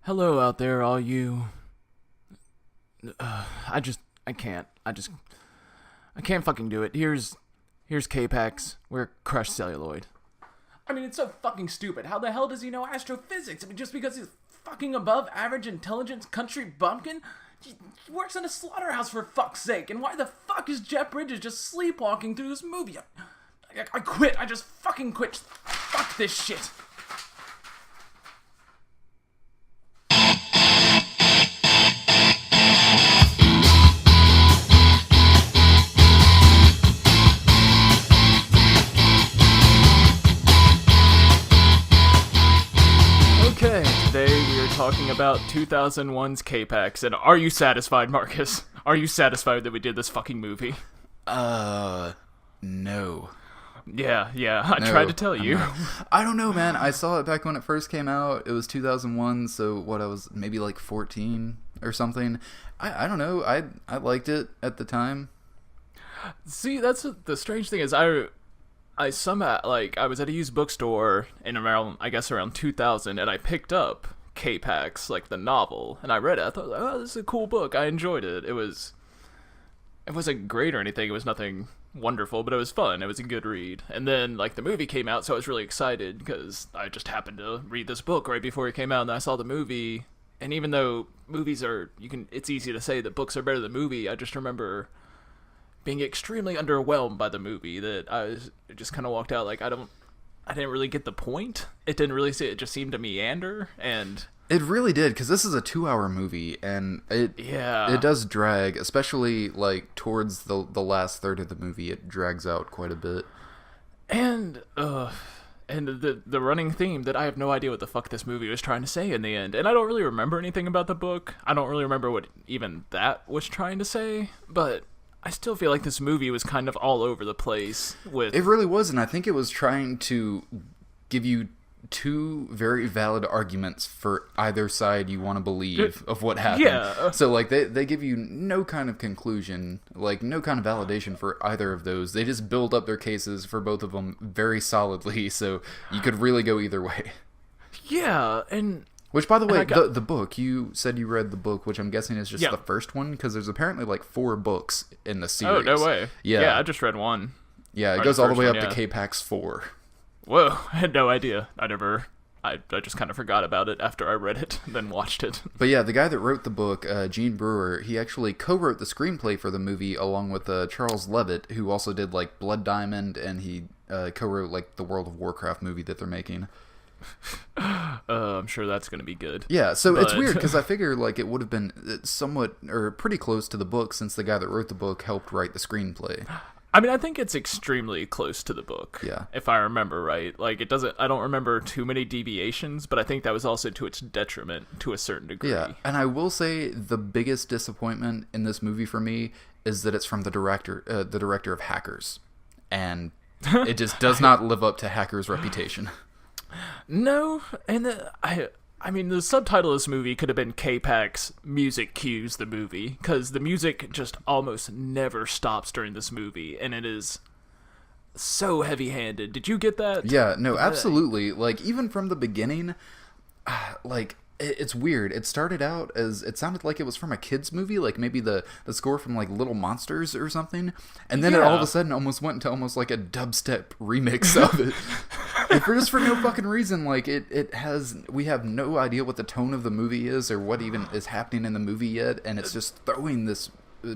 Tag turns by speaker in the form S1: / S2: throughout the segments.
S1: Hello out there, all you. I can't. I can't fucking do it. Here's K-PAX. We're Crushed Celluloid. I mean, it's so fucking stupid. How the hell does he know astrophysics? I mean, just because he's fucking above average intelligence country bumpkin? He works in a slaughterhouse for fuck's sake. And why the fuck is Jeff Bridges just sleepwalking through this movie? I quit. I just fucking quit. Fuck this shit. Talking about 2001's K-PAX, and are you satisfied, Marcus? Are you satisfied that we did this fucking movie?
S2: No.
S1: Yeah, I tried to tell you.
S2: I don't know, man. I saw it back when it first came out. It was 2001, so I was maybe like 14 or something. I don't know. I liked it at the time.
S1: See, that's the strange thing is I somehow, I was at a used bookstore in around 2000, and I picked up K-PAX, the novel, and I read it. I thought, oh, this is a cool book. I enjoyed it. It wasn't great or anything. It was nothing wonderful, but it was fun. It was a good read. And then, the movie came out, so I was really excited, because I just happened to read this book right before it came out, and I saw the movie, and even though movies it's easy to say that books are better than movie, I just remember being extremely underwhelmed by the movie, that I just kind of walked out I didn't really get the point. It didn't really it just seemed to meander, and
S2: it really did, because this is a 2-hour movie, and it does drag, especially towards the last third of the movie. It drags out quite a bit,
S1: and the running theme that I have no idea what the fuck this movie was trying to say in the end, and I don't really remember anything about the book. I don't really remember what even that was trying to say, but I still feel like this movie was kind of all over the place with...
S2: It really was, and I think it was trying to give you two very valid arguments for either side you want to believe of what happened.
S1: Yeah.
S2: So, they give you no kind of conclusion, no kind of validation for either of those. They just build up their cases for both of them very solidly, so you could really go either way.
S1: Yeah, and...
S2: Which, by the way, the book, you said you read the book, which I'm guessing is just the first one, because there's apparently 4 books in the series.
S1: Oh, no way.
S2: Yeah,
S1: I just read one.
S2: Yeah, it goes all the way up to K-PAX 4.
S1: Whoa, I had no idea. I just kind of forgot about it after I read it, and then watched it.
S2: But yeah, the guy that wrote the book, Gene Brewer, he actually co-wrote the screenplay for the movie along with Charles Levitt, who also did Blood Diamond, and he co-wrote the World of Warcraft movie that they're making.
S1: I'm sure that's going to be good.
S2: Yeah, so it's weird because I figure it would have been somewhat or pretty close to the book, since the guy that wrote the book helped write the screenplay.
S1: I mean, I think it's extremely close to the book.
S2: Yeah.
S1: If I remember right. I don't remember too many deviations, but I think that was also to its detriment to a certain degree.
S2: Yeah, and I will say the biggest disappointment in this movie for me is that it's from the director of Hackers, and it just does not live up to Hackers' reputation.
S1: No, and I mean, the subtitle of this movie could have been K-PAX Music Cues the Movie, because the music just almost never stops during this movie, and it is so heavy-handed. Did you get that?
S2: Yeah, no, absolutely. Even from the beginning, it's weird. It started out as, it sounded like it was from a kid's movie, maybe the score from Little Monsters or something, and then it all of a sudden almost went into almost a dubstep remix of it. And for no fucking reason. We have no idea what the tone of the movie is or what even is happening in the movie yet, and it's just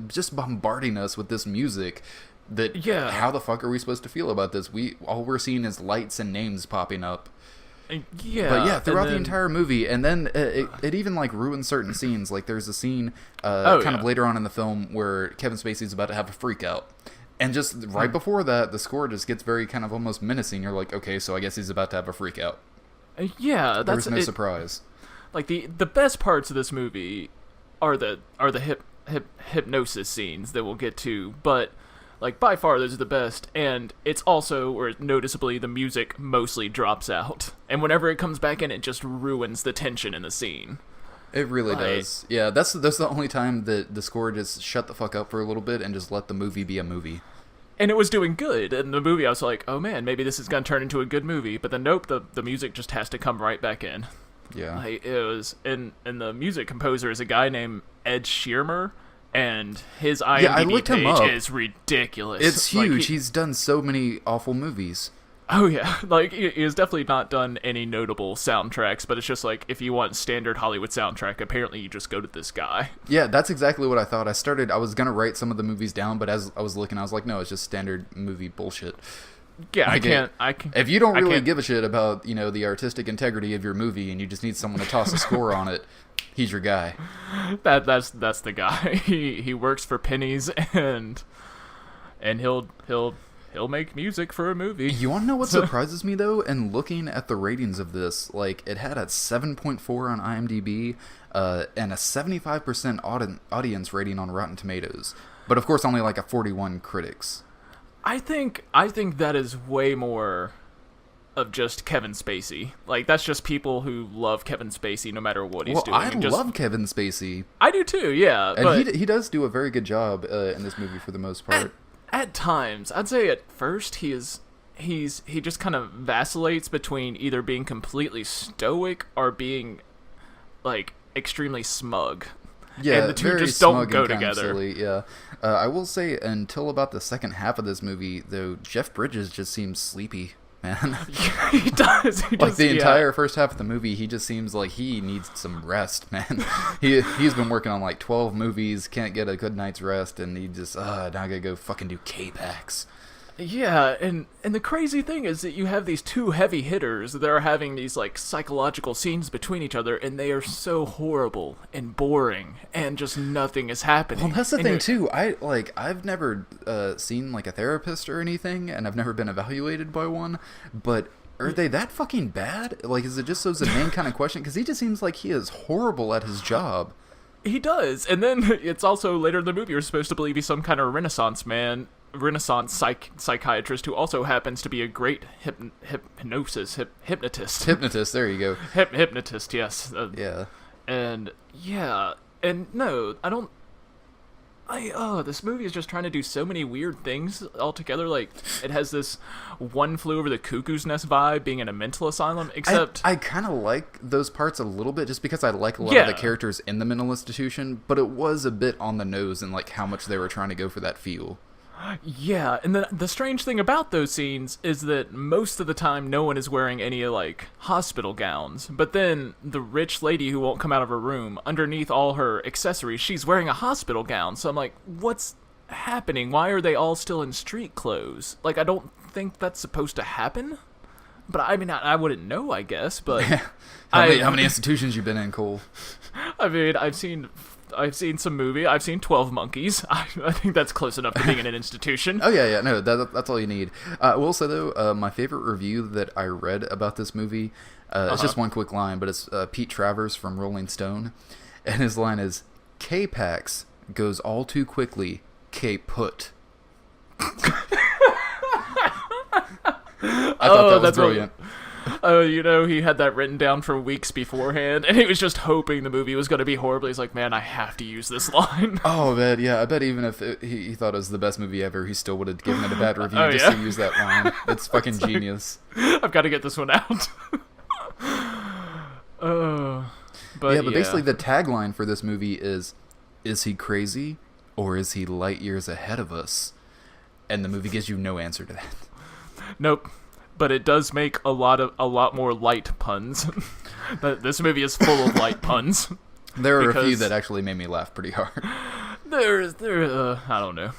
S2: just bombarding us with this music that, how the fuck are we supposed to feel about this? All we're seeing is lights and names popping up.
S1: Yeah,
S2: but yeah, throughout the entire movie, and then it even ruins certain scenes. There's a scene kind of later on in the film where Kevin Spacey's about to have a freak out, and just right before that, the score just gets very kind of almost menacing. You're like, okay, so I guess he's about to have a freak out.
S1: Yeah,
S2: there's no surprise.
S1: The best parts of this movie are the hypnosis scenes that we'll get to, but by far those are the best, and it's also where noticeably the music mostly drops out, and whenever it comes back in, it just ruins the tension in the scene.
S2: It really does. Yeah, that's the only time that the score just shut the fuck up for a little bit and just let the movie be a movie.
S1: And it was doing good. In the movie, I was like, oh man, maybe this is going to turn into a good movie. But then nope, the music just has to come right back in.
S2: Yeah.
S1: Like, it was, and the music composer is a guy named Ed Sheeran, and his
S2: Yeah, I
S1: IMDb
S2: looked him
S1: page
S2: up.
S1: is ridiculous.
S2: It's
S1: Like,
S2: huge. He's done so many awful movies.
S1: oh yeah, like he has definitely not done any notable soundtracks, but it's just like if you want standard Hollywood soundtrack, apparently you just go to this guy.
S2: Yeah, that's exactly what I thought. I was gonna write some of the movies down, but as I was looking, I was like, no, it's just standard movie bullshit.
S1: Yeah,
S2: Like,
S1: I can.
S2: If you don't
S1: I
S2: really
S1: can't-
S2: give a shit about, the artistic integrity of your movie and you just need someone to toss a score on it, he's your guy.
S1: That's the guy. He works for pennies and he'll make music for a movie.
S2: You want to know what surprises me, though? And looking at the ratings of this, like, it had a 7.4 on IMDb and a 75% audience rating on Rotten Tomatoes. But, of course, only, like, a 41 critics.
S1: I think that is way more of just Kevin Spacey. Like, that's just people who love Kevin Spacey no matter what he's doing.
S2: I love Kevin Spacey.
S1: I do too, yeah.
S2: And
S1: but
S2: he does do a very good job in this movie for the most part.
S1: At times, I'd say at first he just kind of vacillates between either being completely stoic or being like extremely smug.
S2: Yeah,
S1: and the two
S2: very
S1: just don't
S2: smug
S1: go
S2: and kind of
S1: together.
S2: silly, yeah. I will say, until about the second half of this movie, though, Jeff Bridges just seems sleepy, man.
S1: He does.
S2: Like the entire first half of the movie, he just seems like he needs some rest, man. He's been working on like 12 movies, can't get a good night's rest, and he just now I gotta go fucking do K-PAX.
S1: Yeah, and the crazy thing is that you have these two heavy hitters that are having these like psychological scenes between each other, and they are so horrible and boring, and just nothing is happening.
S2: Well, that's the
S1: And
S2: thing
S1: you're-
S2: too. I've never seen like a therapist or anything, and I've never been evaluated by one. But are they that fucking bad? Like, is it just so it's a main kind of question? Because he just seems like he is horrible at his job.
S1: He does, and then it's also later in the movie you're supposed to believe he's some kind of Renaissance psychiatrist who also happens to be a great hypnotist.
S2: Hypnotist, there you go.
S1: Hypnotist, yes.
S2: Yeah.
S1: And yeah, and no, I don't. This movie is just trying to do so many weird things altogether. Like, it has this One Flew Over the Cuckoo's Nest vibe, being in a mental asylum, except...
S2: I kind of like those parts a little bit, just because I like a lot
S1: Yeah.
S2: of the characters in the mental institution, but it was a bit on the nose in, like, how much they were trying to go for that feel.
S1: Yeah, and the strange thing about those scenes is that most of the time no one is wearing any, like, hospital gowns. But then the rich lady who won't come out of her room, underneath all her accessories, she's wearing a hospital gown. So I'm like, what's happening? Why are they all still in street clothes? Like, I don't think that's supposed to happen. But I mean, I wouldn't know, I guess. But
S2: How many institutions you been in, Cole?
S1: I mean, I've seen some movie. I've seen 12 Monkeys. I think that's close enough to being in an institution.
S2: Oh, yeah, no, that's all you need. I will say, though, my favorite review that I read about this movie, it's just one quick line, but it's Pete Travers from Rolling Stone, and his line is, K-PAX goes all too quickly, K-put. I thought that was brilliant.
S1: Oh, he had that written down for weeks beforehand, and he was just hoping the movie was going to be horrible. He's like, man, I have to use this line.
S2: Oh, man, yeah, I bet even if he thought it was the best movie ever, he still would have given it a bad review
S1: Oh,
S2: just
S1: yeah?
S2: to use that line. It's fucking genius.
S1: I've got to get this one out. But
S2: Basically the tagline for this movie is he crazy or is he light years ahead of us? And the movie gives you no answer to that.
S1: Nope. But it does make a lot more light puns. This movie is full of light puns.
S2: There are a few
S1: Because-
S2: that actually made me laugh pretty hard.
S1: I don't know.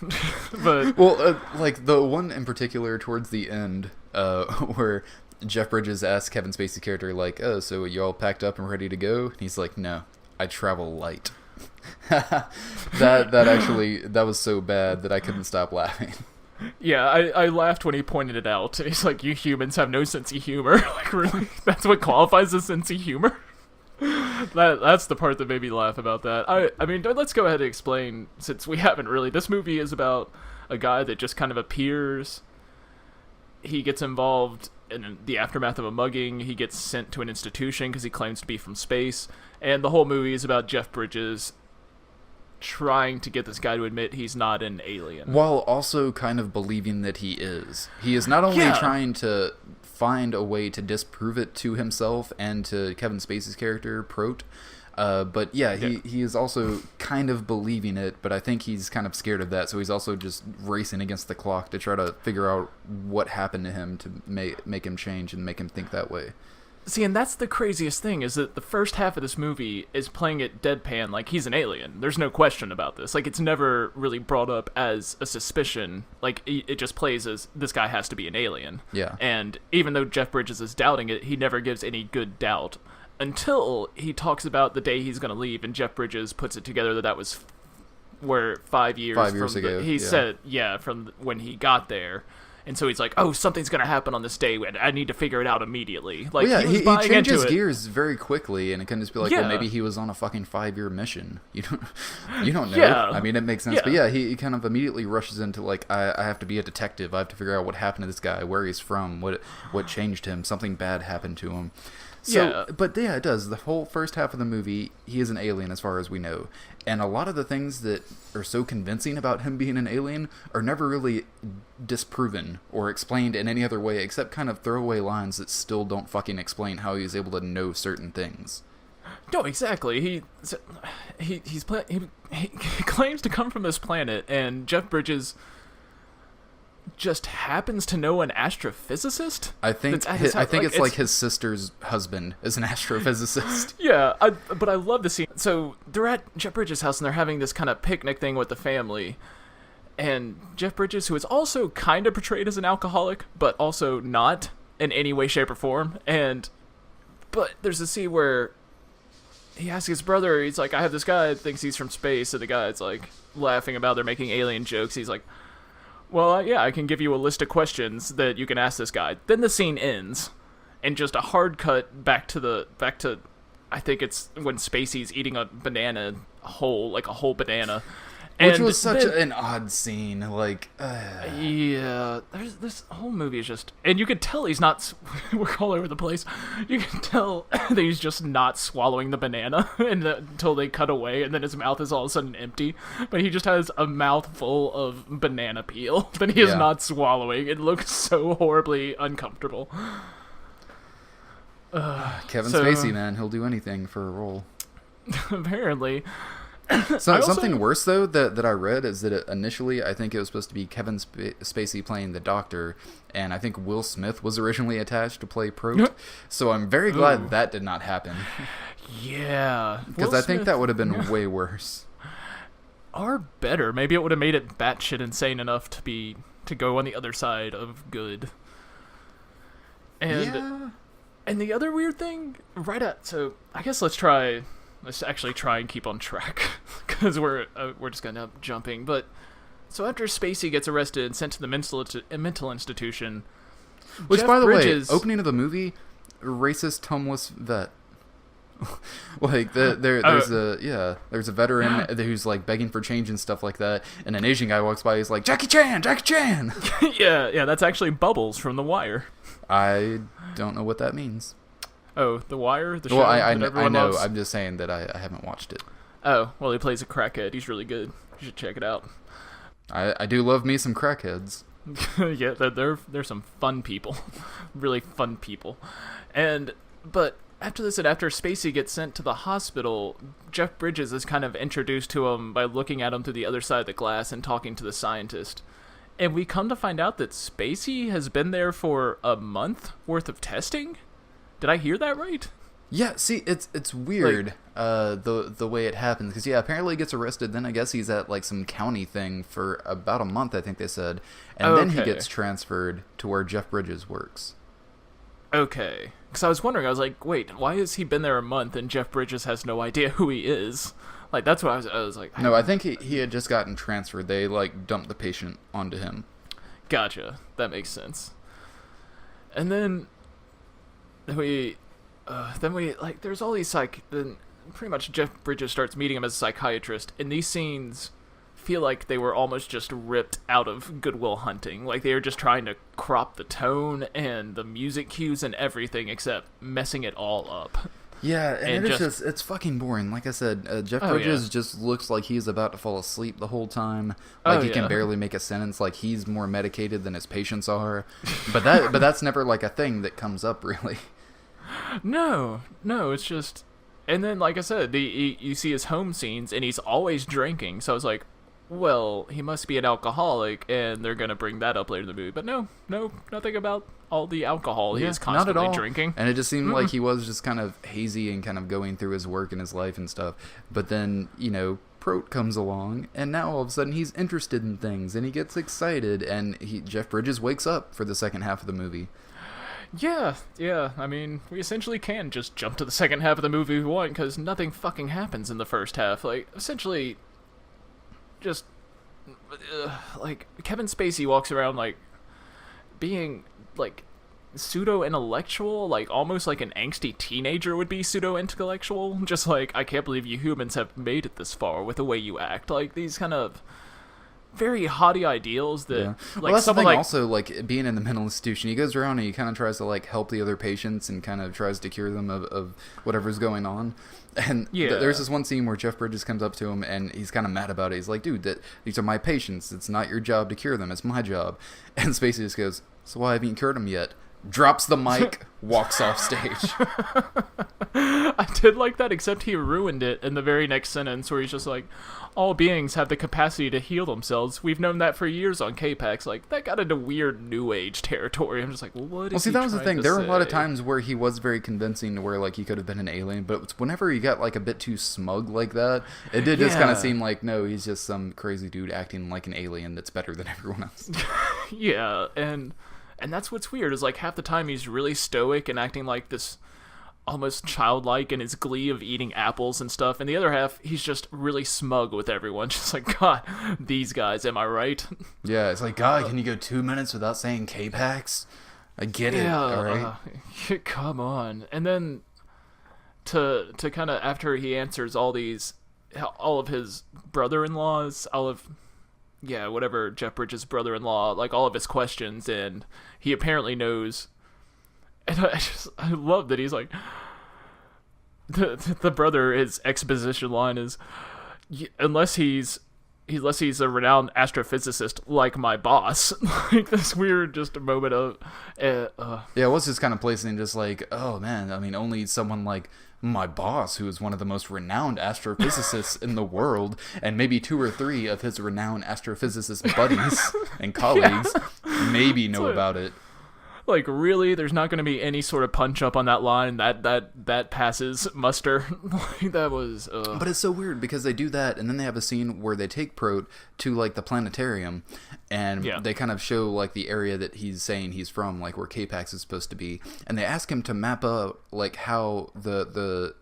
S1: But
S2: Well, like the one in particular towards the end, where Jeff Bridges asks Kevin Spacey's character, like, "Oh, so you all packed up and ready to go?" And he's like, "No, I travel light." that was so bad that I couldn't stop laughing.
S1: yeah, I laughed when he pointed it out. And he's like, you humans have no sense of humor. Like, really? That's what qualifies as sense of humor? That's the part that made me laugh about that. I mean, let's go ahead and explain, since we haven't really. This movie is about a guy that just kind of appears. He gets involved in the aftermath of a mugging. He gets sent to an institution because he claims to be from space. And the whole movie is about Jeff Bridges trying to get this guy to admit he's not an alien.
S2: While also kind of believing that he is. He is not only trying to find a way to disprove it to himself and to Kevin Spacey's character, Prot, but he is also kind of believing it, but I think he's kind of scared of that, so he's also just racing against the clock to try to figure out what happened to him to make him change and make him think that way.
S1: See, and that's the craziest thing, is that the first half of this movie is playing it deadpan like he's an alien. There's no question about this. Like, it's never really brought up as a suspicion. Like, it just plays as this guy has to be an alien.
S2: Yeah.
S1: And even though Jeff Bridges is doubting it, he never gives any good doubt. Until he talks about the day he's going to leave, and Jeff Bridges puts it together that was 5 years
S2: ago.
S1: He said, from when he got there. And so he's like, oh, something's going to happen on this day. I need to figure it out immediately. Like,
S2: he changes gears very quickly, and it can just be like, well, maybe he was on a fucking 5-year mission. You don't know.
S1: Yeah.
S2: I mean, it makes sense. But he kind of immediately rushes into, like, I have to be a detective. I have to figure out what happened to this guy, where he's from, what changed him. Something bad happened to him. So, but it does. The whole first half of the movie, he is an alien as far as we know. And a lot of the things that are so convincing about him being an alien are never really disproven or explained in any other way, except kind of throwaway lines that still don't fucking explain how he's able to know certain things.
S1: No, exactly. He claims to come from this planet, and Jeff Bridges just happens to know an astrophysicist.
S2: I think it's like his sister's husband is an astrophysicist.
S1: Yeah, but I love the scene. So they're at Jeff Bridges' house and they're having this kind of picnic thing with the family. And Jeff Bridges, who is also kind of portrayed as an alcoholic, but also not in any way, shape, or form. But there's a scene where he asks his brother, he's like, I have this guy that thinks he's from space, and the guy's like laughing about they're making alien jokes. He's like, well, I can give you a list of questions that you can ask this guy. Then the scene ends, and just a hard cut back to I think it's when Spacey's eating a banana whole, like a whole banana.
S2: Which was such an odd scene, like...
S1: Yeah, this whole movie is just... And you could tell he's not... We're all over the place. You can tell that he's just not swallowing the banana until they cut away, and then his mouth is all of a sudden empty. But he just has a mouthful of banana peel that he is not swallowing. It looks so horribly uncomfortable.
S2: Kevin Spacey, man. He'll do anything for a role.
S1: Apparently...
S2: Something worse, though, that I read is that initially I think it was supposed to be Kevin Spacey playing the Doctor, and I think Will Smith was originally attached to play Prot. So I'm very glad that did not happen.
S1: Yeah.
S2: Because I think that would have been way worse.
S1: Or better. Maybe it would have made it batshit insane enough to go on the other side of good. And the other weird thing, so I guess let's actually try and keep on track, because we're just gonna end up jumping. But so after Spacey gets arrested and sent to the mental institution,
S2: which,
S1: Jeff
S2: by the
S1: Bridges,
S2: way, opening of the movie, racist homeless vet. Like there's a veteran who's like begging for change and stuff like that, and an Asian guy walks by. He's like, Jackie Chan.
S1: yeah, that's actually Bubbles from The Wire.
S2: I don't know what that means.
S1: Oh, The Wire? The show
S2: well, I
S1: that
S2: know.
S1: everyone loves?
S2: I'm just saying that I haven't watched it.
S1: Oh, well, he plays a crackhead. He's really good. You should check it out.
S2: I do love me some crackheads.
S1: Yeah, they're some fun people. Really fun people. But after this, and after Spacey gets sent to the hospital, Jeff Bridges is kind of introduced to him by looking at him through the other side of the glass and talking to the scientist. And we come to find out that Spacey has been there for a month worth of testing? Did I hear that right?
S2: Yeah, see, it's weird, the way it happens, because apparently he gets arrested, then I guess he's at like some county thing for about a month, I think they said, and then he gets transferred to where Jeff Bridges works.
S1: Okay, because I was wondering, I was like, wait, why has he been there a month and Jeff Bridges has no idea who he is? Like, that's what I was like...
S2: No, I think he had just gotten transferred. They, like, dumped the patient onto him.
S1: Gotcha, that makes sense. And then... we there's all these then pretty much Jeff Bridges starts meeting him as a psychiatrist, and these scenes feel like they were almost just ripped out of Good Will Hunting. Like, they were just trying to crop the tone and the music cues and everything, except messing it all up.
S2: Yeah, and
S1: And
S2: it's fucking boring. Like I said, Jeff
S1: oh yeah,
S2: Bridges just looks like he's about to fall asleep the whole time. Like
S1: oh
S2: he can
S1: yeah.
S2: barely make a sentence. Like he's more medicated than his patients are. But that's never like a thing that comes up really.
S1: No, no, it's just, and then like I said, you see his home scenes, and he's always drinking. So I was like, well, he must be an alcoholic, and they're gonna bring that up later in the movie. But no, no, nothing about all the alcohol he
S2: Yeah,
S1: is
S2: not at
S1: constantly
S2: all.
S1: drinking.
S2: And it just seemed like he was just kind of hazy and kind of going through his work and his life and stuff. But then, Prote comes along, and now all of a sudden he's interested in things, and he gets excited, and Jeff Bridges wakes up for the second half of the movie.
S1: Yeah, yeah. I mean, we essentially can just jump to the second half of the movie if we want, because nothing fucking happens in the first half. Like, essentially, just like Kevin Spacey walks around like being like pseudo-intellectual, like almost like an angsty teenager would be pseudo-intellectual. Just like, I can't believe you humans have made it this far with the way you act. Like these kind of very haughty ideals that
S2: Well,
S1: like
S2: that's the
S1: someone
S2: thing.
S1: like
S2: Also, like being in the mental institution, he goes around and he kind of tries to like help the other patients and kind of tries to cure them of whatever's going on. And
S1: Yeah.
S2: there's this one scene where Jeff Bridges comes up to him and he's kind of mad about it. He's like, "Dude, these are my patients. It's not your job to cure them. It's my job." And Spacey just goes, "So why haven't you cured them yet?" Drops the mic, walks off stage.
S1: I did like that, except he ruined it in the very next sentence where he's just like, all beings have the capacity to heal themselves. We've known that for years on K-PAX. Like, that got into weird New Age territory. I'm just like, what is
S2: Well, see,
S1: he
S2: that was the
S1: trying
S2: thing.
S1: to
S2: There were a lot of
S1: say?
S2: times where he was very convincing to where, like, he could have been an alien, but whenever he got, like, a bit too smug like that, it did just kind
S1: Yeah.
S2: of seem like, no, he's just some crazy dude acting like an alien that's better than everyone else.
S1: Yeah, and that's what's weird, is like half the time he's really stoic and acting like this almost childlike in his glee of eating apples and stuff, and the other half he's just really smug with everyone, just like, God, these guys, am I right?
S2: Yeah, it's like, God, can you go 2 minutes without saying K-PAX? I get it, all right?
S1: Come on. And then to kind of, after he answers all of his brother-in-laws, whatever, Jeff Bridges' brother-in-law, like all of his questions, and he apparently knows. And I love that he's like, the brother, his exposition line is, unless he's a renowned astrophysicist like my boss. Like this weird just a moment of
S2: Yeah, it was just kind of placing just like, oh man, I mean, only someone like my boss, who is one of the most renowned astrophysicists in the world, and maybe 2 or 3 of his renowned astrophysicist buddies and colleagues, maybe know about it.
S1: like, really, there's not going to be any sort of punch up on that line that passes muster. Like, that was
S2: But it's so weird because they do that, and then they have a scene where they take Prote to like the planetarium, and they kind of show like the area that he's saying he's from, like where K-PAX is supposed to be, and they ask him to map out like how the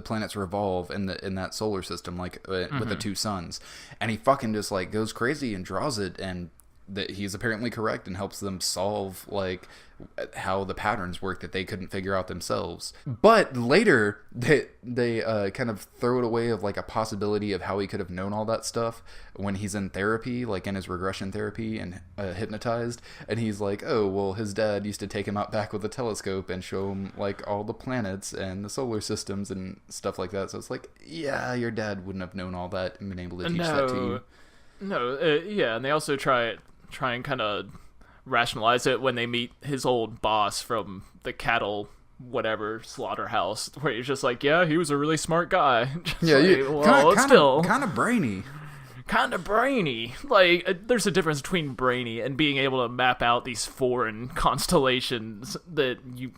S2: planets revolve in that solar system, like with the 2 suns, and he fucking just like goes crazy and draws it, and that he's apparently correct and helps them solve like how the patterns work that they couldn't figure out themselves. But later they kind of throw it away of like a possibility of how he could have known all that stuff when he's in therapy, like in his regression therapy and hypnotized, and he's like, oh well, his dad used to take him out back with a telescope and show him like all the planets and the solar systems and stuff like that. So it's like, yeah, your dad wouldn't have known all that and been able to teach that to you.
S1: No, yeah, and they also try and kind of rationalize it when they meet his old boss from the cattle whatever slaughterhouse, where he's just like, yeah, he was a really smart guy.
S2: Kind of brainy.
S1: Kind of brainy. Like, there's a difference between brainy and being able to map out these foreign constellations that you.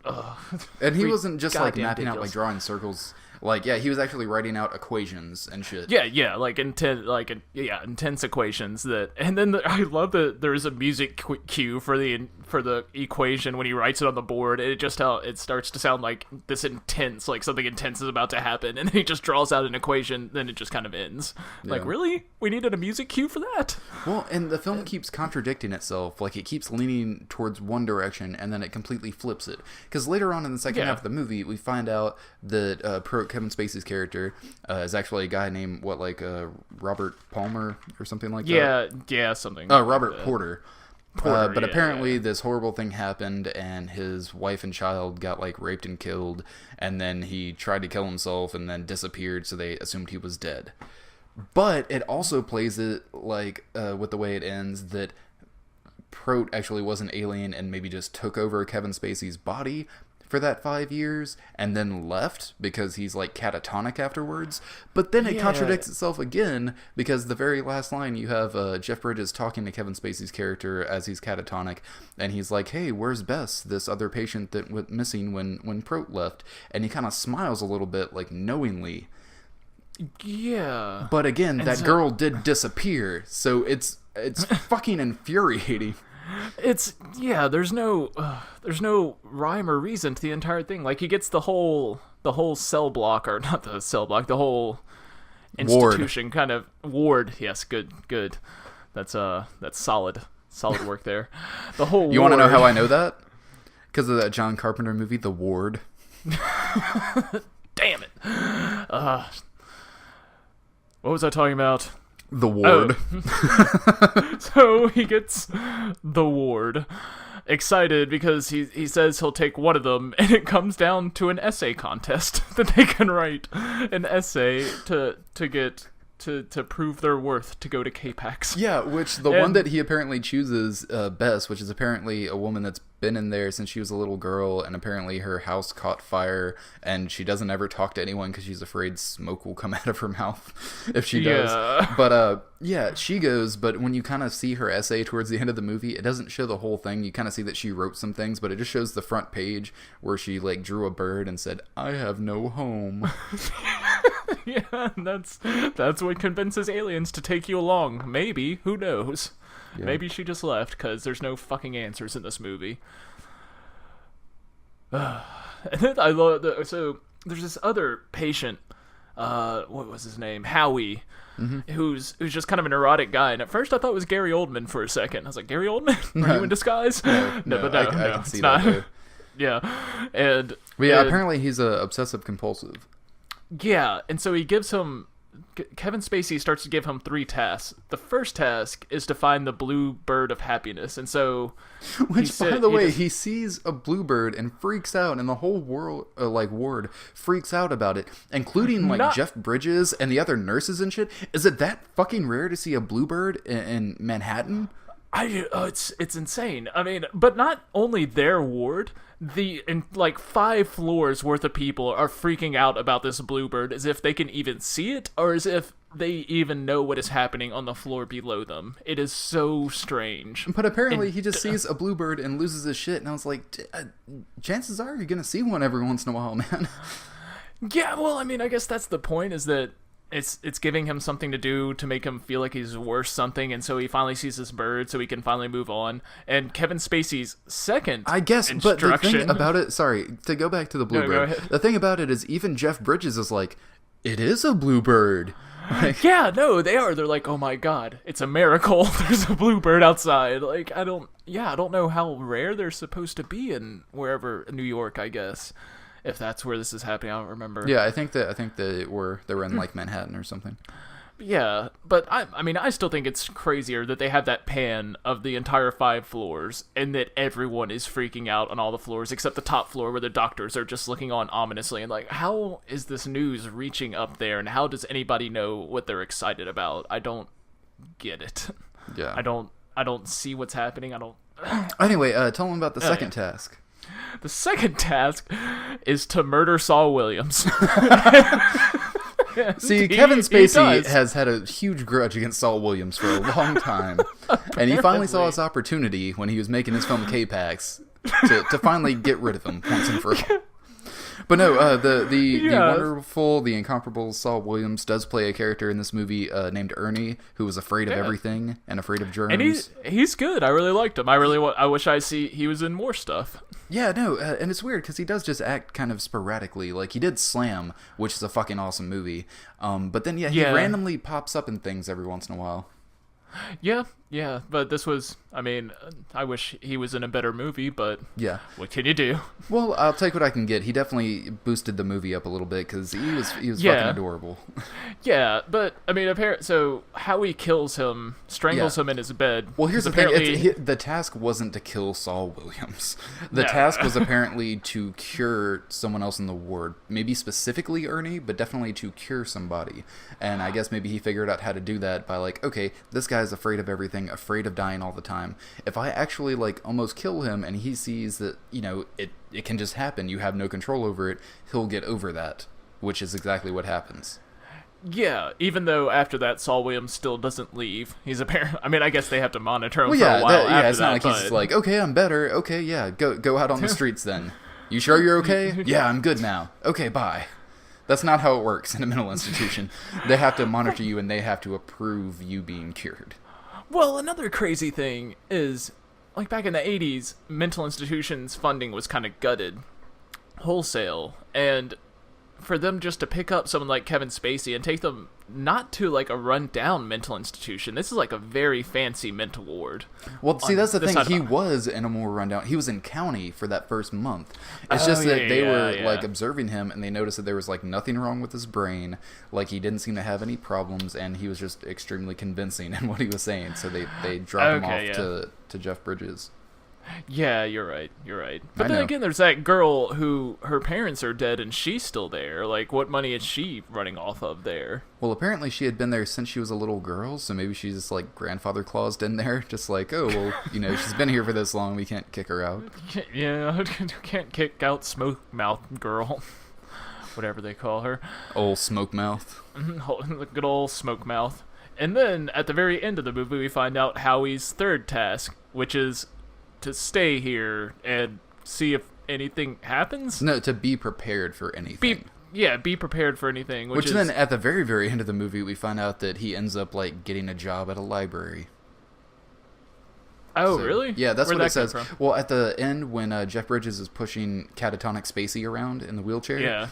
S2: And he wasn't just like
S1: goddamn
S2: mapping out,
S1: ridiculous.
S2: like drawing circles. Like, yeah, he was actually writing out equations and shit.
S1: Yeah, like intense equations that, and then I love that there's a music cue for the equation when he writes it on the board. And it starts to sound like this intense, like something intense is about to happen, and he just draws out an equation, then it just kind of ends. Like, really? We needed a music cue for that?
S2: Well, and the film keeps contradicting itself. Like, it keeps leaning towards one direction, and then it completely flips it. Because later on in the second half of the movie, we find out that Kevin Spacey's character is actually a guy named, Robert Palmer or something like that?
S1: Yeah, something.
S2: Robert
S1: like that.
S2: Porter.
S1: Porter,
S2: But
S1: yeah,
S2: apparently
S1: yeah.
S2: this horrible thing happened, and his wife and child got like raped and killed, and then he tried to kill himself and then disappeared, so they assumed he was dead. But it also plays it like with the way it ends that Prote actually was an alien and maybe just took over Kevin Spacey's body for that 5 years and then left because he's like catatonic afterwards. But then it contradicts itself again, because the very last line you have Jeff Bridges talking to Kevin Spacey's character as he's catatonic, and he's like, hey, where's Bess, this other patient that went missing when Prote left? And he kind of smiles a little bit, like knowingly.
S1: Yeah.
S2: But again,
S1: And
S2: that
S1: so-
S2: girl did disappear, so it's fucking infuriating.
S1: There's no rhyme or reason to the entire thing. Like, he gets the whole cell block, or not the cell block, the whole institution kind of ward. Yes, good. That's solid work there. The whole
S2: You want to know how I know that? Because of that John Carpenter movie, The Ward.
S1: Damn it. What was I talking about?
S2: The Ward.
S1: So he gets the ward. Excited because he says he'll take one of them, and it comes down to an essay contest that they can write an essay to prove their worth to go to K-PAX.
S2: Yeah, which the one that he apparently chooses, Bess, which is apparently a woman that's been in there since she was a little girl, and apparently her house caught fire, and she doesn't ever talk to anyone because she's afraid smoke will come out of her mouth if she does.
S1: Yeah.
S2: But yeah, she goes, but when you kind of see her essay towards the end of the movie, it doesn't show the whole thing. You kind of see that she wrote some things, but it just shows the front page where she like drew a bird and said, I have no home.
S1: Yeah, that's what convinces aliens to take you along. Maybe, who knows?
S2: Yeah.
S1: Maybe she just left because there's no fucking answers in this movie. And then I love so there's this other patient. What was his name? Howie. Mm-hmm. Who's just kind of a neurotic guy, and at first I thought it was Gary Oldman for a second. I was like, Gary Oldman? Are you in disguise?
S2: No, I can see
S1: it's
S2: that
S1: not.
S2: too.
S1: Yeah, and
S2: Apparently he's obsessive compulsive.
S1: Yeah, and so he gives him... Kevin Spacey starts to give him 3 tasks. The first task is to find the blue bird of happiness, and so...
S2: Which, by the way, he sees a bluebird and freaks out, and the whole world, ward freaks out about it, including, Jeff Bridges and the other nurses and shit. Is it that fucking rare to see a bluebird in Manhattan?
S1: It's insane. I mean, but not only their ward... 5 floors worth of people are freaking out about this bluebird as if they can even see it, or as if they even know what is happening on the floor below them. It is so strange.
S2: But apparently he just sees a bluebird and loses his shit, and I was like, chances are you're gonna see one every once in a while, man.
S1: Yeah, well, I mean, I guess that's the point, is that it's giving him something to do to make him feel like he's worth something, and so he finally sees this bird so he can finally move on. And Kevin Spacey's second
S2: but the thing about it, sorry, to go back to the bluebird, the thing about it is even Jeff Bridges is like, it is a bluebird.
S1: Yeah, no, they are. They're like, oh my god, it's a miracle. There's a bluebird outside. Like, I don't know how rare they're supposed to be in wherever, New York, I guess. If that's where this is happening, I don't remember.
S2: Yeah, I think they were in like Manhattan or something.
S1: Yeah, but I mean, I still think it's crazier that they have that pan of the entire 5 floors, and that everyone is freaking out on all the floors except the top floor where the doctors are just looking on ominously. And like, how is this news reaching up there, and how does anybody know what they're excited about? I don't get it.
S2: Yeah,
S1: I don't see what's happening. I don't.
S2: Anyway, tell them about the second task.
S1: The second task is to murder Saul Williams.
S2: See, Kevin Spacey has had a huge grudge against Saul Williams for a long time. And he finally saw his opportunity when he was making his film K-PAX to finally get rid of him once and for all. But no, the wonderful, the incomparable Saul Williams does play a character in this movie named Ernie, who was afraid of everything and afraid of germs.
S1: And he's good. I really liked him. I wish he was in more stuff.
S2: Yeah, no, and it's weird because he does just act kind of sporadically. Like, he did Slam, which is a fucking awesome movie. But then, he randomly pops up in things every once in a while.
S1: Yeah, but this was, I mean, I wish he was in a better movie, but
S2: Yeah.
S1: what can you do?
S2: Well, I'll take what I can get. He definitely boosted the movie up a little bit because he was
S1: Yeah.
S2: fucking adorable.
S1: Yeah, but, I mean, so how he kills him, strangles
S2: Yeah.
S1: him in his bed.
S2: Well, here's the
S1: apparently...
S2: thing. The task wasn't to kill Saul Williams. The
S1: No.
S2: task was apparently to cure someone else in the ward. Maybe specifically Ernie, but definitely to cure somebody. And I guess maybe he figured out how to do that by like, okay, this guy's afraid of everything, afraid of dying all the time. If I actually like almost kill him and he sees that, it can just happen, you have no control over it, he'll get over that, which is exactly what happens.
S1: Yeah, even though after that Saul Williams still doesn't leave. He's apparently, I mean, I guess they have to monitor him
S2: Well,
S1: for
S2: yeah,
S1: a while after
S2: it's
S1: that,
S2: not like he's just like, okay, I'm better. Okay, yeah, go out on the streets then. You sure you're okay? Yeah, I'm good now. Okay, bye. That's not how it works in a mental institution. They have to monitor you and they have to approve you being cured.
S1: Well, another crazy thing is, like back in the 80s, mental institutions funding was kind of gutted wholesale, and for them just to pick up someone like Kevin Spacey and take them not to like a run-down mental institution. This is like a very fancy mental ward.
S2: Well, see, that's the
S1: this
S2: thing.
S1: side of
S2: He
S1: our-
S2: was in a more rundown. He was in county for that first month. It's just that they were
S1: yeah.
S2: like observing him, and they noticed that there was like nothing wrong with his brain. Like he didn't seem to have any problems, and he was just extremely convincing in what he was saying. So they dropped him off to Jeff Bridges.
S1: Yeah, you're right. But
S2: I
S1: then
S2: know.
S1: again, there's that girl who her parents are dead and she's still there. Like, what money is she running off of there?
S2: Well, apparently she had been there since she was a little girl, so maybe she's just like grandfather claused in there, just like, oh well, she's been here for this long, we can't kick her out.
S1: Yeah, can't kick out Smoke Mouth Girl, whatever they call her.
S2: Old smoke mouth.
S1: The good old Smoke Mouth. And then at the very end of the movie, we find out Howie's third task, which is to stay here and see if anything happens.
S2: No, to be prepared for anything.
S1: Be prepared for anything. Which is,
S2: then at the very, very end of the movie, we find out that he ends up like getting a job at a library.
S1: Oh,
S2: So,
S1: really?
S2: Yeah, that's
S1: Where'd
S2: what it
S1: that come
S2: says.
S1: from?
S2: Well, at the end, when Jeff Bridges is pushing catatonic Spacey around in the wheelchair,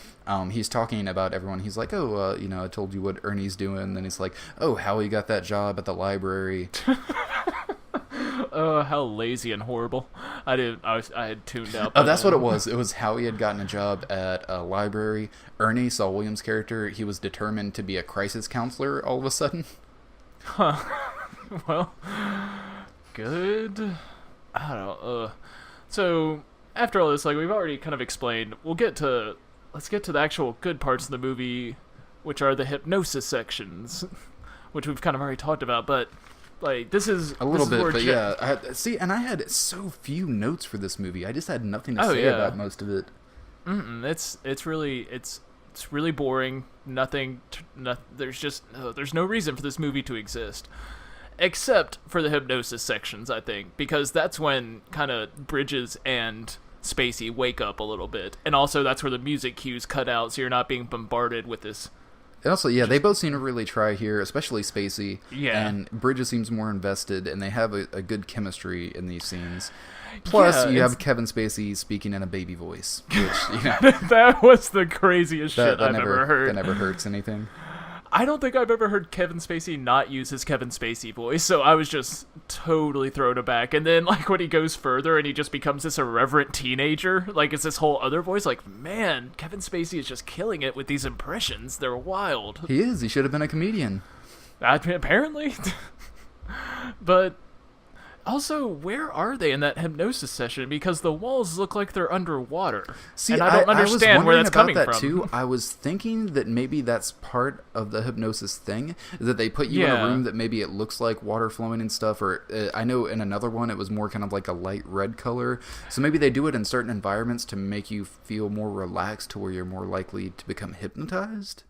S2: he's talking about everyone. He's like, oh, I told you what Ernie's doing. Then he's like, oh, Howie got that job at the library.
S1: Oh, how lazy and horrible. I had tuned out.
S2: Oh, that's what it was. It was Howie had gotten a job at a library. Ernie, Saul Williams' character, he was determined to be a crisis counselor all of a sudden.
S1: Well, good. I don't know. So, after all this, like, we've already kind of explained, let's get to the actual good parts of the movie, which are the hypnosis sections, which we've kind of already talked about, but, like, this is...
S2: A little
S1: this is
S2: bit,
S1: where
S2: but yeah. And I had so few notes for this movie. I just had nothing to say about most of it.
S1: It's really boring. There's no reason for this movie to exist, except for the hypnosis sections, I think, because that's when kind of Bridges and Spacey wake up a little bit, and also that's where the music cues cut out, so you're not being bombarded with this.
S2: And also, yeah, they both seem to really try here, especially Spacey.
S1: Yeah.
S2: And Bridges seems more invested, and they have a good chemistry in these scenes. Plus, you have Kevin Spacey speaking in a baby voice, which,
S1: that was the craziest shit I've ever heard.
S2: That never hurts anything.
S1: I don't think I've ever heard Kevin Spacey not use his Kevin Spacey voice, so I was just totally thrown aback. And then, like, when he goes further and he just becomes this irreverent teenager, like, it's this whole other voice, like, man, Kevin Spacey is just killing it with these impressions. They're wild.
S2: He is. He should have been a comedian.
S1: Apparently. But... also, where are they in that hypnosis session? Because the walls look like they're underwater.
S2: See,
S1: and I don't understand where that's coming from.
S2: Too. I was thinking that maybe that's part of the hypnosis thing, is that they put you in a room that maybe it looks like water flowing and stuff, or I know in another one it was more kind of like a light red color. So maybe they do it in certain environments to make you feel more relaxed to where you're more likely to become hypnotized.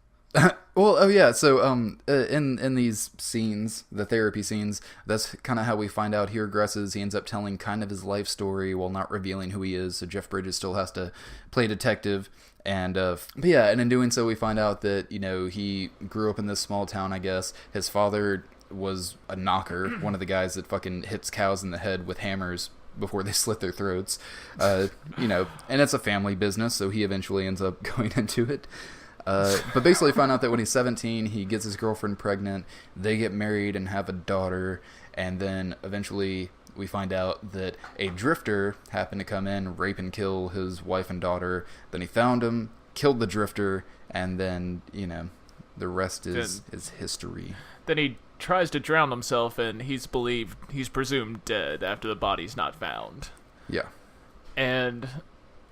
S2: Well, oh yeah, so in these scenes, the therapy scenes, that's kind of how we find out he regresses. He ends up telling kind of his life story while not revealing who he is, so Jeff Bridges still has to play detective. And but yeah, and in doing so, we find out that, he grew up in this small town, I guess. His father was a knocker, one of the guys that fucking hits cows in the head with hammers before they slit their throats. And it's a family business, so he eventually ends up going into it. But basically find out that when he's 17, he gets his girlfriend pregnant, they get married and have a daughter, and then eventually we find out that a drifter happened to come in, rape and kill his wife and daughter. Then he found him, killed the drifter, and then, the rest is history.
S1: Then he tries to drown himself, and he's presumed dead after the body's not found.
S2: Yeah.
S1: And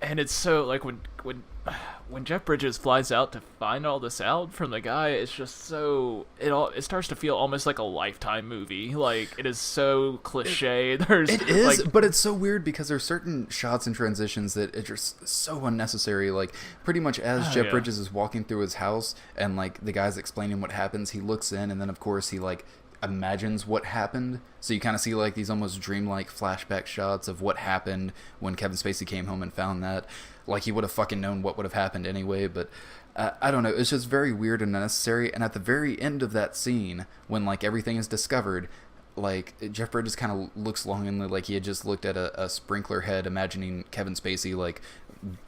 S1: it's so, like, when Jeff Bridges flies out to find all this out from the guy, it's just so, it starts to feel almost like a Lifetime movie. Like, it is so cliche.
S2: It is, but it's so weird because there's certain shots and transitions that are just so unnecessary. Like, pretty much as Jeff Bridges is walking through his house and, like, the guy's explaining what happens, he looks in, and then, of course, he, like, imagines what happened. So you kind of see, like, these almost dreamlike flashback shots of what happened when Kevin Spacey came home and found that. Like, he would have fucking known what would have happened anyway, but I don't know. It's just very weird and unnecessary. And at the very end of that scene, when, like, everything is discovered, like, Jeff Bridges kind of looks longingly like he had just looked at a sprinkler head, imagining Kevin Spacey, like,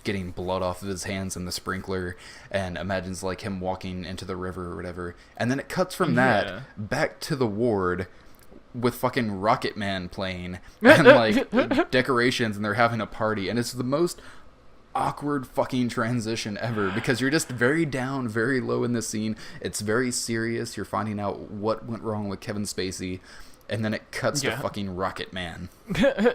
S2: getting blood off of his hands in the sprinkler, and imagines, like, him walking into the river or whatever. And then it cuts from that back to the ward with fucking Rocket Man playing and, like, decorations, and they're having a party. And it's the most awkward fucking transition ever, because you're just very down, very low in the scene. It's very serious. You're finding out what went wrong with Kevin Spacey, and then it cuts to fucking Rocket Man.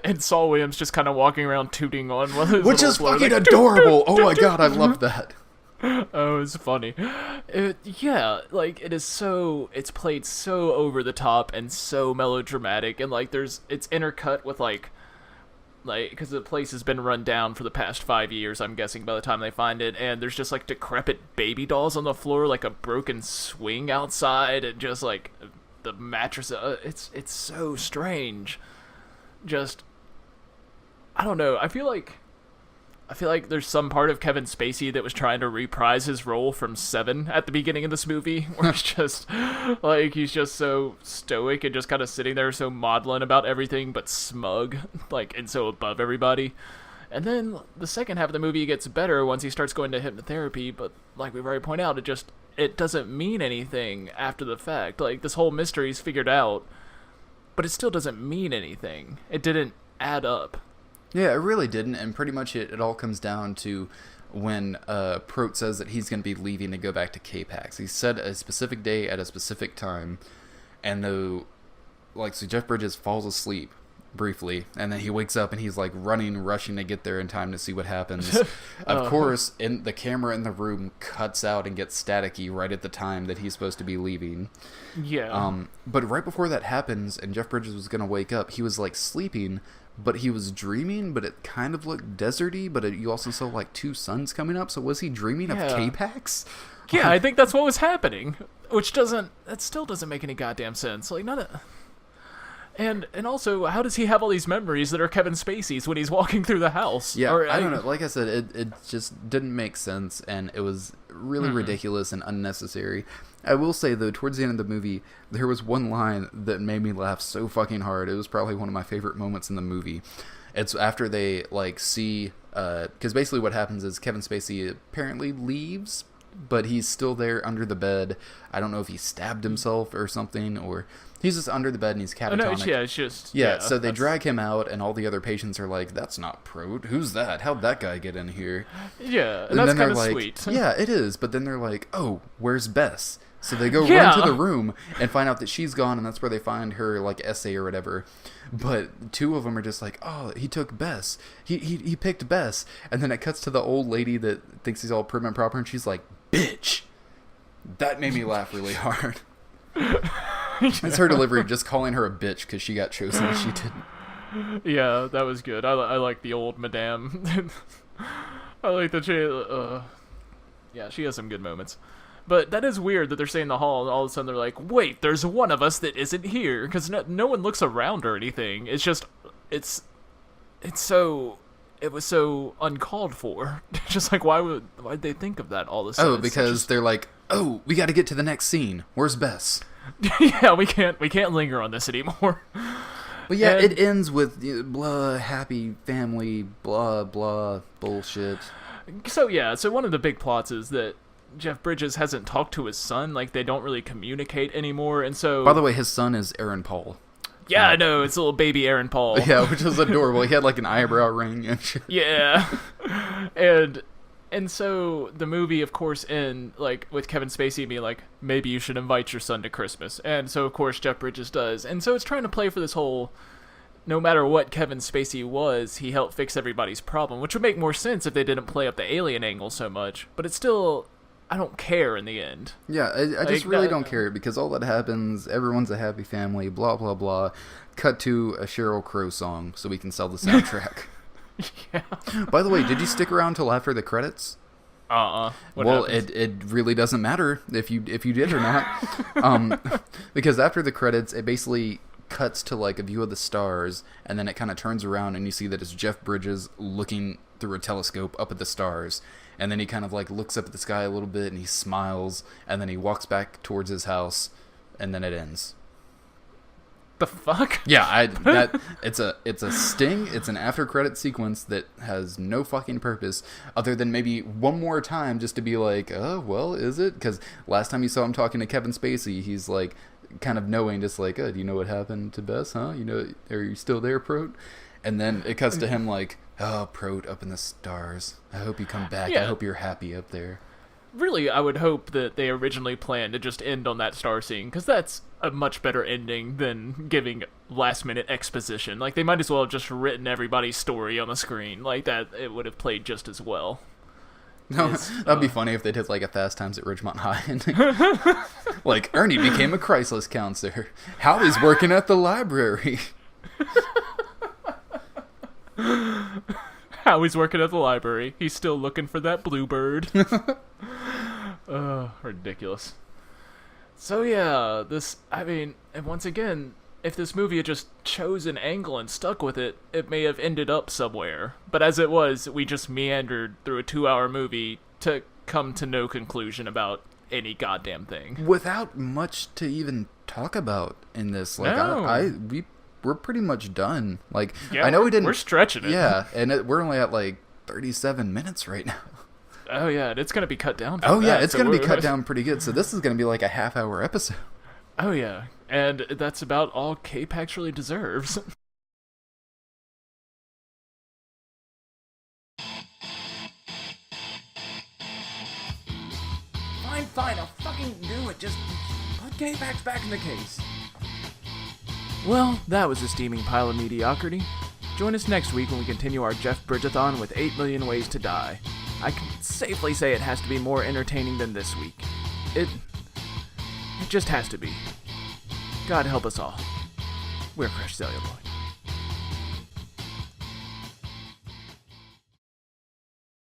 S1: And Saul Williams just kind of walking around tooting on one of his
S2: which is
S1: floor,
S2: fucking
S1: like,
S2: adorable. Oh my god, I love that.
S1: Oh, it's funny. Like, it's played so over the top and so melodramatic, and, like, it's intercut with, like, because the place has been run down for the past 5 years, I'm guessing, by the time they find it, and there's just, like, decrepit baby dolls on the floor, like a broken swing outside, and just, like, the mattress. It's so strange. Just, I don't know. I feel like there's some part of Kevin Spacey that was trying to reprise his role from Seven at the beginning of this movie, where it's just, like, he's just so stoic and just kind of sitting there so maudlin about everything, but smug, like, and so above everybody. And then the second half of the movie gets better once he starts going to hypnotherapy, but, like we've already pointed out, it doesn't mean anything after the fact. Like, this whole mystery's figured out, but it still doesn't mean anything. It didn't add up.
S2: Yeah, it really didn't, and pretty much it all comes down to when Prote says that he's going to be leaving to go back to K-PAX. He said a specific day at a specific time, and so Jeff Bridges falls asleep briefly, and then he wakes up and he's, like, rushing to get there in time to see what happens. Of course, the camera in the room cuts out and gets staticky right at the time that he's supposed to be leaving.
S1: Yeah.
S2: But right before that happens, and Jeff Bridges was going to wake up, he was, like, sleeping, but he was dreaming, but it kind of looked deserty, but you also saw, like, two suns coming up, so was he dreaming of K-PAX?
S1: Yeah, I think that's what was happening, that still doesn't make any goddamn sense. Like, and also, how does he have all these memories that are Kevin Spacey's when he's walking through the house?
S2: Yeah, I don't know. Like I said, it just didn't make sense, and it was really ridiculous and unnecessary. I will say, though, towards the end of the movie, there was one line that made me laugh so fucking hard. It was probably one of my favorite moments in the movie. It's after they, like, see... Because basically what happens is Kevin Spacey apparently leaves, but he's still there under the bed. I don't know if he stabbed himself or something, or... He's just under the bed and he's catatonic.
S1: Oh, no, it's just...
S2: Yeah, so they drag him out, and all the other patients are like, that's not Prote. Who's that? How'd that guy get in here?
S1: Yeah, and that's kind of sweet.
S2: Yeah, it is. But then they're like, oh, where's Bess? So they go run to the room and find out that she's gone, and that's where they find her, like, essay or whatever. But two of them are just like, oh, he took Bess. He picked Bess. And then it cuts to the old lady that thinks he's all prim and proper, and she's like, bitch. That made me laugh really hard. It's her delivery, just calling her a bitch because she got chosen and she didn't.
S1: Yeah, that was good. I like the old madame. I like that she... yeah, she has some good moments. But that is weird that they're staying in the hall, and all of a sudden they're like, wait, there's one of us that isn't here. Because no one looks around or anything. It's just... It was so uncalled for. Just like, why'd they think of that all of a sudden?
S2: Oh, because they're like, oh, we got to get to the next scene. Where's Bess?
S1: Yeah, we can't linger on this anymore.
S2: But yeah, it ends with blah, happy family, blah, blah, bullshit.
S1: So one of the big plots is that Jeff Bridges hasn't talked to his son. Like, they don't really communicate anymore, and so...
S2: By the way, his son is Aaron Paul.
S1: Yeah, I know. It's a little baby Aaron Paul.
S2: Yeah, which is adorable. He had, like, an eyebrow ring and shit.
S1: Yeah. And so the movie, of course, like, with Kevin Spacey being like, maybe you should invite your son to Christmas. And so, of course, Jeff Bridges does. And so it's trying to play for this whole, no matter what Kevin Spacey was, he helped fix everybody's problem, which would make more sense if they didn't play up the alien angle so much. But it's still, I don't care in the end.
S2: Yeah, I just really don't care, because all that happens, everyone's a happy family, blah, blah, blah. Cut to a Sheryl Crow song so we can sell the soundtrack.
S1: Yeah.
S2: By the way, did you stick around till after the credits?
S1: What
S2: well,
S1: happens?
S2: it really doesn't matter if you did or not, because after the credits, it basically cuts to like a view of the stars, and then it kind of turns around and you see that it's Jeff Bridges looking through a telescope up at the stars, and then he kind of like looks up at the sky a little bit and he smiles, and then he walks back towards his house, and then it ends.
S1: The fuck?
S2: Yeah, it's a sting. It's an after credit sequence that has no fucking purpose other than maybe one more time just to be like, oh well, is it? Because last time you saw him talking to Kevin Spacey, he's like kind of knowing, just like, do you know what happened to Bess? Huh? You know, are you still there, Prot? And then it cuts to him like, oh, Prot up in the stars. I hope you come back.
S1: Yeah.
S2: I hope you're happy up there.
S1: Really, I would hope that they originally planned to just end on that star scene, because that's a much better ending than giving last-minute exposition. Like, they might as well have just written everybody's story on the screen. Like, that, it would have played just as well.
S2: No, that'd be funny if they did like a Fast Times at Ridgemont High. Like, Ernie became a crisis counselor. Howie's working at the library.
S1: Howie's working at the library. He's still looking for that bluebird. Ridiculous. So yeah, and once again, if this movie had just chose an angle and stuck with it, it may have ended up somewhere. But as it was, we just meandered through a 2-hour movie to come to no conclusion about any goddamn thing.
S2: Without much to even talk about in this. Like,
S1: No.
S2: we're pretty much done. Like,
S1: Yeah,
S2: I know we didn't.
S1: We're stretching it.
S2: Yeah, and we're only at like 37 minutes right now.
S1: Oh yeah, and it's gonna be cut down.
S2: Oh yeah,
S1: that,
S2: it's
S1: so
S2: gonna be
S1: we're-
S2: cut down pretty good. So this is gonna be like a half-hour episode.
S1: Oh yeah, and that's about all K-PAX really deserves.
S3: Fine, I'll fucking do it. Just put K-PAX back in the case.
S1: Well, that was a steaming pile of mediocrity. Join us next week when we continue our Jeff Bridgethon with 8 Million Ways to Die. I can safely say it has to be more entertaining than this week. It just has to be. God help us all. We're Crushed Celluloid.